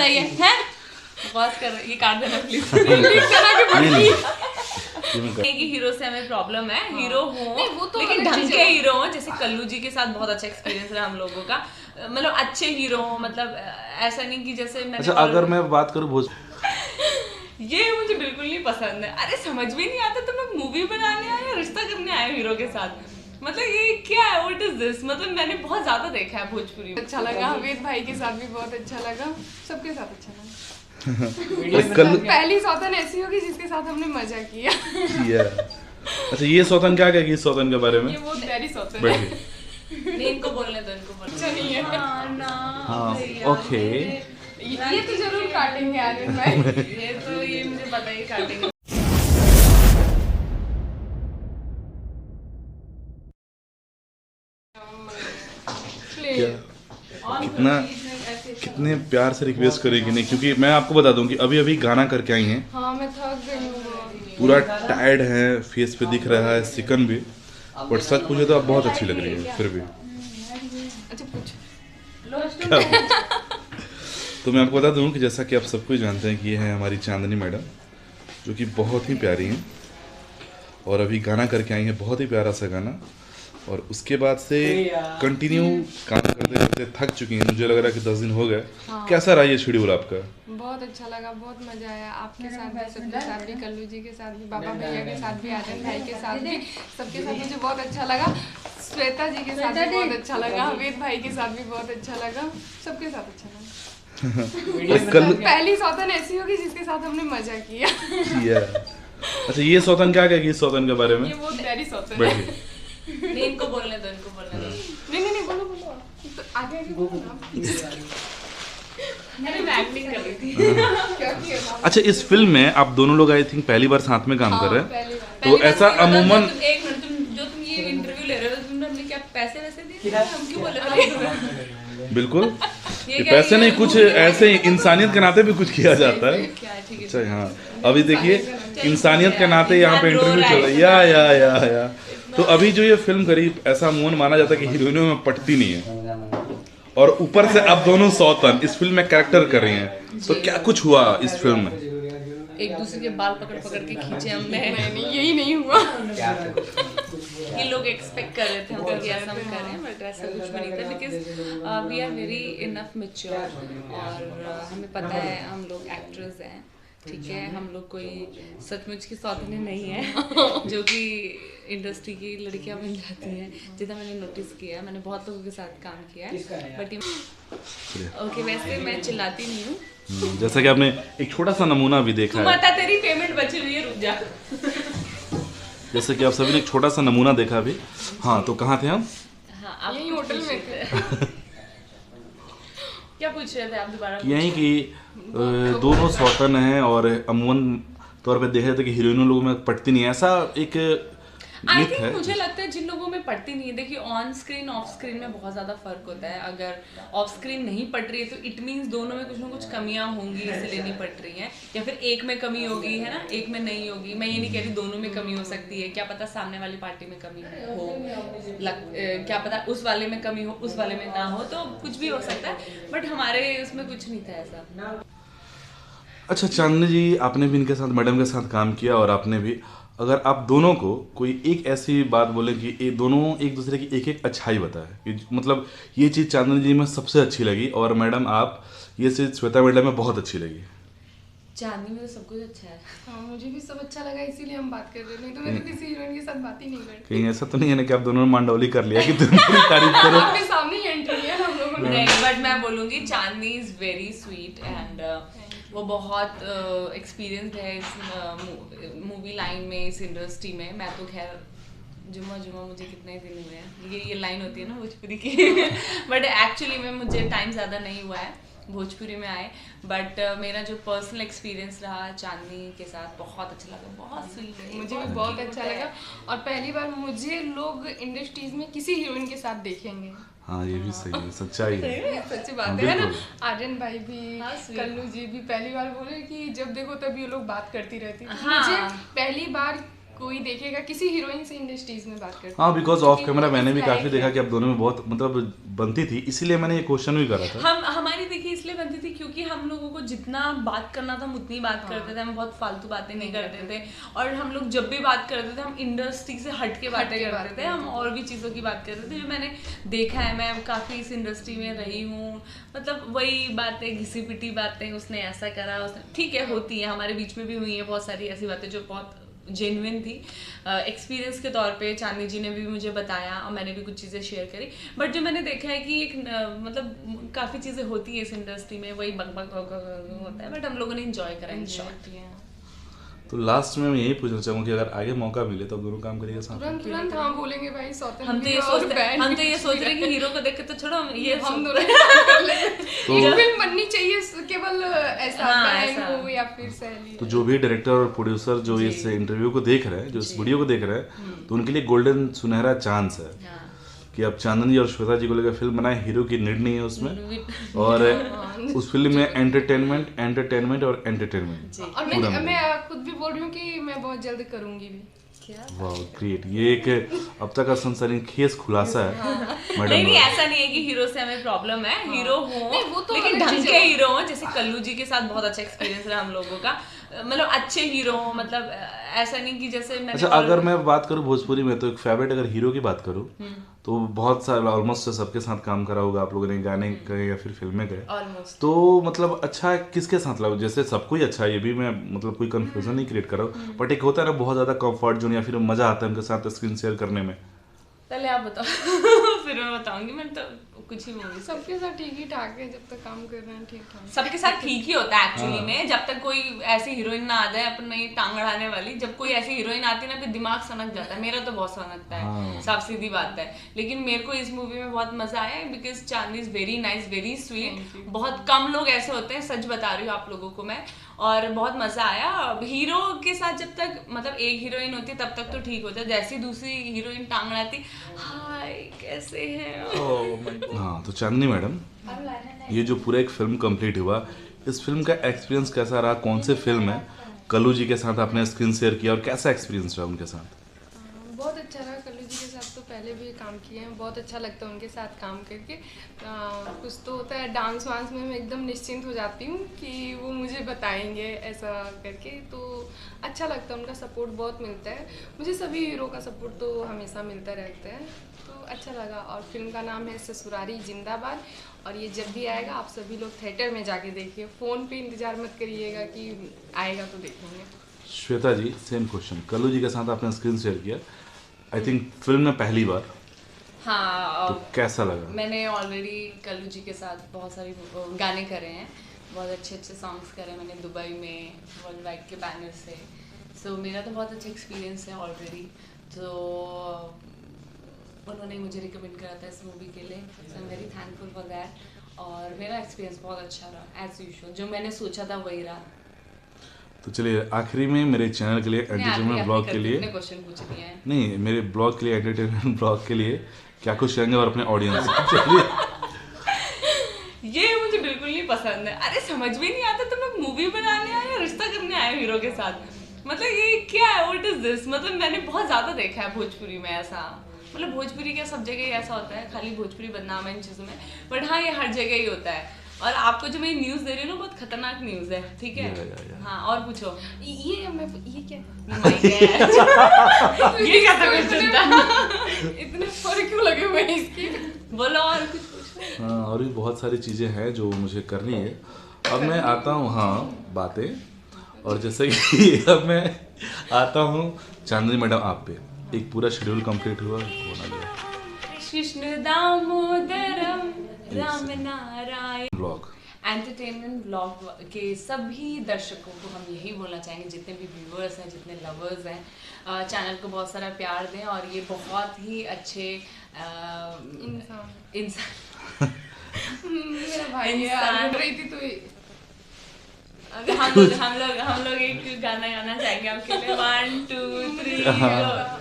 रही है बकवास कर रही है, ये काट देना प्लीज। कि हीरो से हमें प्रॉब्लम है, हीरो हो तो लेकिन ढंग के हीरो हो, जैसे कल्लू जी के साथ बहुत अच्छा एक्सपीरियंस रहा हम लोगों का, मतलब अच्छे हीरो हो, मतलब ऐसा नहीं कि जैसे मैंने अच्छा अगर मैं बात करूँ ये मुझे बिल्कुल नहीं पसंद है। अरे समझ में नहीं आता तुम लोग मूवी बनाने आए या रिश्ता करने आए हीरो के साथ, मतलब ये क्या है, व्हाट इज दिस, मतलब मैंने बहुत ज्यादा देखा है भोजपुरी में। अच्छा लगा, हवेद भाई के साथ भी बहुत अच्छा लगा, सबके साथ अच्छा लगा। पहली सौतन ऐसी होगी जिसके साथ हमने मजा किया। अच्छा ये सौतन क्या कहेगी इस सौतन के बारे में? ये बहुत प्यारी सौतन है। नहीं इनको बोलने दो, इनको बोलने अच्छा नहीं है। हाँ ओके, ये तो जरूर काटेंगे आर्यन भाई। ये तो ये मुझे पता ही काटेंगे। कितने प्यार से रिक्वेस्ट करेगी नहीं, क्योंकि मैं आपको बता दूं कि अभी अभी गाना करके आई हैं। हाँ मैं थक गई हूँ, पूरा टायर्ड है, फेस पे दिख रहा है सिकन भी, बट सच पूछे तो आप बहुत अच्छी लग रही है फिर भी। अच्छा पूछ। तो मैं आपको बता दूं कि जैसा कि आप सब कुछ जानते हैं कि ये है हमारी चांदनी मैडम, जो कि बहुत ही प्यारी हैं और अभी गाना करके आई हैं, बहुत ही प्यारा सा गाना, और उसके बाद से कंटिन्यू काम करते करते थक चुकी हैं। मुझे लग रहा है कि 10 दिन हो गए। हाँ। कैसा रहा ये शेड्यूल आपका? बहुत अच्छा लगा, बहुत मजा आया, आपके साथ भी, सबके साथ भी, कल्लू जी के साथ भी, बाबा भैया के साथ भी, आर्यन भाई के साथ भी, सबके साथ मुझे बहुत अच्छा लगा। श्वेता जी के साथ भी बहुत अच्छा लगा, हवेद भाई के साथ भी बहुत अच्छा लगा, सबके साथ अच्छा लगा। पहली सौतन ऐसी होगी जिसके साथ हमने मजा किया। अच्छा ये सौतन क्या कहेगी इस सौतन के बारे में? ये बहुत प्यारी सौतन है। नहीं इनको बोलने दो, इनको बोलने दो। नहीं बोलो बोलो, तो आगे बोलो ना। अरे मैं एक्टिंग कर रही थी। क्या किया? अच्छा इस फिल्म में आप दोनों लोग आई थिंक पहली बार साथ में काम कर रहे हैं, तो ऐसा अमूमन एक मिनट, तुम ये इंटरव्यू ले रहे हो, तुमने हमने क्या पैसे वैसे दिए? हम क्यों बोल रहे थे? बिल्कुल ये पैसे नहीं, कुछ ऐसे इंसानियत के नाते भी कुछ किया जाता है। अच्छा हाँ, अभी देखिए इंसानियत के नाते यहाँ पे इंटरव्यू चल रहा है या तो अभी जो ये फिल्म करी, ऐसा अमूमन माना जाता है कि हीरोइनों में पटती नहीं है, और ऊपर से आप दोनों सौतन इस फिल्म में कैरेक्टर कर रही हैं, तो क्या कुछ हुआ इस फिल्म में? एक दूसरे के बाल पकड़ पकड़ के खींचे हमने। नहीं यही नहीं हुआ। ये लोग एक्सपेक्ट कर रहे थे हम कि ऐसा हम करें, बट ऐसा कुछ भी नहीं था, because we are very enough mature, और हमें पता है हम लोग एक्टर्स हैं, ठीक है, हम लोग कोई सचमुच की सौतने नहीं है जो कि इंडस्ट्री की लड़कियां बन जाती हैं, जितना मैंने नोटिस किया है। मैंने बहुत लोगों के साथ काम किया है, बट ओके वैसे मैं चिल्लाती नहीं हूँ। जैसा कि आपने एक छोटा सा नमूना भी देखा है, बता तेरी पेमेंट बची हुई है, रुक जा। जैसे कि आप सभी ने एक छोटा सा नमूना देखा अभी। हाँ तो कहाँ थे हम? हाँ आप यही होटल में थे। क्या पूछ रहे थे आप दोबारा? यही कि दोनों सौतन हैं और अमूमन तौर पे देखा जाता है कि हीरोइनों लोगों में पटती नहीं है, ऐसा एक आई मिथ थिंक है। मुझे लगता है जिन लोगों में पड़ती नहीं है, देखिए ऑन स्क्रीन ऑफ स्क्रीन में बहुत ज़्यादा फर्क होता है। अगर ऑफ स्क्रीन नहीं पट रही है तो इट मीन्स दोनों में कुछ ना कुछ कमियां होंगी, इसलिए नहीं पट रही हैं, या फिर एक में कमी होगी, है ना, एक में नहीं होगी। मैं ये नहीं कह रही दोनों में कमी हो सकती है, क्या पता सामने वाली पार्टी में कमी हो, क्या पता उस वाले में कमी हो, उस वाले में ना हो, तो कुछ भी हो सकता है, बट हमारे उसमें कुछ नहीं था ऐसा। अच्छा चांदनी जी, आपने भी इनके साथ, मैडम के साथ काम किया, और आपने भी, अगर आप दोनों को कोई एक ऐसी बात बोले कि ये दोनों एक दूसरे की एक एक अच्छाई बताए, कि मतलब ये चीज़ चांदनी जी में सबसे अच्छी लगी, और मैडम आप ये चीज़ श्वेता मैडम में बहुत अच्छी लगी। चांदनी में तो सब कुछ अच्छा है। हाँ मुझे भी सब अच्छा लगा, इसीलिए हम बात कर रहे हैं, नहीं तो मैं तो किसी हीरोइन के साथ बात ही नहीं करती। कहीं ऐसा तो नहीं है ना कि आप दोनों ने मांडवली कर लिया कि तुम पूरी तारीफ करो? आपके सामने ही एंट्री है हम लोगों ने। नहीं, बट मैं बोलूँगी चांदनी इज़ वेरी स्वीट, एंड वो बहुत एक्सपीरियंस्ड है इस मूवी लाइन में, इस इंडस्ट्री में। मैं तो खैर जुम्मा मुझे कितने ही दिन हुए हैं, ये लाइन होती है ना भोजपुरी की बट एक्चुअली में मुझे टाइम ज़्यादा नहीं हुआ है भोजपुरी में आए, बट मेरा जो पर्सनल एक्सपीरियंस रहा चांदनी के साथ, बहुत अच्छा लगा, बहुत स्वीट है, मुझे भी बहुत अच्छा लगा, और पहली बार मुझे लोग इंडस्ट्रीज में किसी हीरोइन के साथ देखेंगे। हाँ ये भी सही है, सच्चाई है, सच्ची बात है ना। आर्यन भाई भी, कल्लू जी भी पहली बार बोले कि जब देखो तब ये लोग बात करती रहती थी। मुझे पहली बार कोई देखेगा, किसी हीरोइन से इंडस्ट्रीज में बात करते हाँ, बिकॉज ऑफ कैमरा मैंने भी काफी देखा कि अब दोनों में बहुत मतलब बनती थी, इसीलिए मैंने ये क्वेश्चन भी करा था। हमारी देखिए इसलिए बनती थी क्योंकि हम लोगों को जितना बात करना था हम उतनी बात करते थे, हम बहुत फालतू बातें नहीं करते थे, और हम लोग जब भी बात करते थे हम इंडस्ट्री से हट के बातें करते थे, हम और भी चीज़ों की बात करते थे। जो मैंने देखा है, मैं काफ़ी इस इंडस्ट्री में रही हूँ, मतलब वही बातें, घिसी पिटी बातें, उसने ऐसा करा, उसने, ठीक है होती है, हमारे बीच में भी हुई है बहुत सारी ऐसी बातें जो बहुत जेन्युइन थी। एक्सपीरियंस के तौर पे चांदनी जी ने भी मुझे बताया और मैंने भी कुछ चीज़ें शेयर करी, बट जो मैंने देखा है कि एक मतलब काफ़ी चीज़ें होती है इस इंडस्ट्री में, वही बक बक होता है, बट हम लोगों ने इंजॉय करा इन शॉर्ट। तो लास्ट में मैं यही पूछना चाहूँगा कि अगर आगे मौका मिले तो दोनों काम करेंगे साथ में? तुरंत हाँ बोलेंगे भाई, हम तो ये सोच रहे हैं कि हीरो को देख के तो छोड़ो, ये हम दोनों कर लेंगे। ये फिल्म बननी चाहिए केवल ऐसा बहन हो या फिर सहेली। तो जो भी डायरेक्टर और प्रोड्यूसर जो इस इंटरव्यू को देख रहे हैं, जो इस वीडियो को देख रहे हैं, तो उनके लिए गोल्डन सुनहरा चांस है कि अब चांदनी और श्वेता जी को लेकर फिल्म बनाए, हीरो की नीड नहीं है उसमें, और उस फिल्म में एंटरटेनमेंट और एंटरटेनमेंट। और मैं खुद भी बोल रही हूँ कि मैं बहुत जल्द करूँगी भी। वाह ग्रेट, ये एक अब तक का सनसनीखेज खुलासा है मैडम। नहीं ऐसा नहीं है कि हीरो से हमें प्रॉब्लम है, हीरो हो तो लेकिन ढंग के हीरो हो, जैसे कल्लू जी के साथ बहुत अच्छा एक्सपीरियंस रहा हम लोगों का, मतलब अच्छे हीरो हो, मतलब ऐसा नहीं कि जैसे मैंने अच्छा अगर मैं बात करूँ भोजपुरी में, तो एक फेवरेट अगर हीरो की बात करूँ तो बहुत सारे ऑलमोस्ट सबके साथ काम करा होगा आप लोगों ने, गाने गए या फिर फिल्में गए, तो मतलब अच्छा किसके साथ लगा? जैसे सबको ही अच्छा है, ये भी मैं मतलब कोई कंफ्यूजन नहीं क्रिएट कर रहा हूँ, बट एक होता है ना बहुत ज्यादा कंफर्ट जोन या फिर मजा आता है उनके साथ स्क्रीन शेयर करने में। पहले आप बताओ फिर मैं बताऊंगी। मैं तो कुछ ही मूवी सबके साथ ठीक ही ठाक है, जब तक काम कर रहे हैं ठीक ठाक सबके साथ ठीक ही होता है एक्चुअली में, जब तक कोई ऐसी हीरोइन ना आ जाए अपन नहीं टांग अड़ाने वाली, जब कोई ऐसी हीरोइन आती है ना फिर दिमाग सनक जाता है, मेरा तो बहुत सनकता है, साफ सीधी बात है। लेकिन मेरे को इस मूवी में बहुत मजा आया because Chandni is very nice, very sweet, बहुत कम लोग ऐसे होते हैं, सच बता रही हूँ आप लोगों को मैं, और बहुत मजा आया। हीरो के साथ जब तक मतलब एक हीरोइन होती तब तक तो ठीक होता है, जैसी दूसरी हीरोइन टांग अड़ाती, हाय कैसे हैं। हाँ तो चांदनी मैडम, ये जो पूरा एक फिल्म कंप्लीट हुआ, इस फिल्म का एक्सपीरियंस कैसा रहा? कौन सी फिल्म है, कल्लू जी के साथ आपने स्क्रीन शेयर किया और कैसा एक्सपीरियंस रहा उनके साथ? बहुत अच्छा रहा, कल्लू जी के साथ तो पहले भी काम किए हैं, बहुत अच्छा लगता है उनके साथ काम करके। कुछ तो होता है डांस वांस में मैं एकदम निश्चिंत हो जाती हूँ कि वो मुझे बताएंगे ऐसा करके, तो अच्छा लगता है, उनका सपोर्ट बहुत मिलता है मुझे, सभी हीरो का सपोर्ट तो हमेशा मिलता रहता है, तो अच्छा लगा। और फिल्म का नाम है ससुरारी जिंदाबाद, और ये जब भी आएगा आप सभी लोग थिएटर में जाके देखिए, फ़ोन पे इंतज़ार मत करिएगा कि आएगा तो देखेंगे। श्वेता जी सेम क्वेश्चन, कल्लू जी के साथ आपने स्क्रीन शेयर किया, आई थिंक फिल्म में पहली बार, हाँ तो कैसा लगा? मैंने ऑलरेडी कल्लू जी के साथ बहुत सारी गाने करे हैं, बहुत अच्छे अच्छे सॉन्ग्स करे मैंने दुबई में वर्ल्ड वाइड के बैनर से, सो मेरा तो बहुत अच्छा एक्सपीरियंस है ऑलरेडी, तो उन्होंने मुझे रिकमेंड करा था इस मूवी के लिए, so I am very thankful for that, और मेरा एक्सपीरियंस बहुत अच्छा रहा एज यूजुअल, जो मैंने सोचा था वही रहा। तो चलिए आखिरी में मेरे चैनल के लिए एंटरटेनमेंट ब्लॉग के लिए क्वेश्चन पूछ लिए हैं, नहीं मेरे ब्लॉग के लिए एंटरटेनमेंट ब्लॉग के लिए क्या कुछ कहेंगे और अपने ऑडियंस चलिए। ये मुझे बिल्कुल नहीं पसंद है, अरे समझ में नहीं आता तुम लोग मूवी बनाने आए या रिश्ता करने आए हीरो के साथ, मतलब ये क्या है, व्हाट इज दिस, मतलब मैंने बहुत ज्यादा देखा है भोजपुरी में ऐसा, मतलब भोजपुरी क्या सब जगह ऐसा होता है, खाली भोजपुरी बदनाम है इन चीज़ों में, बट हाँ ये हर जगह ही होता है, और आपको जो मैं न्यूज़ दे रही हूँ ना बहुत खतरनाक न्यूज़ है, ठीक है? हाँ और पूछो, ये क्या ये क्या था क्वेश्चन था? इतने फर्क क्यों लगे हुए हैं इसकी, बोलो और कुछ पूछो। हाँ और भी बहुत सारी चीज़ें हैं जो मुझे करनी है, अब मैं आता हूँ हाँ बातें, और जैसे कि अब मैं आता हूँ चांदनी मैडम आप पे, एक पूरा शेड्यूल कंप्लीट हुआ होना गया, Krishna Damodaram Ram Narayan blog entertainment blog के सभी दर्शकों को हम यही बोलना चाहेंगे, जितने भी व्यूअर्स हैं, जितने लवर्स हैं, चैनल को बहुत सारा प्यार दें, और ये बहुत ही अच्छे इंसान मेरा भाई है, रही थी तो हम लोग एक गाना गाना चाहेंगे आपके लिए, 1 2 3 go।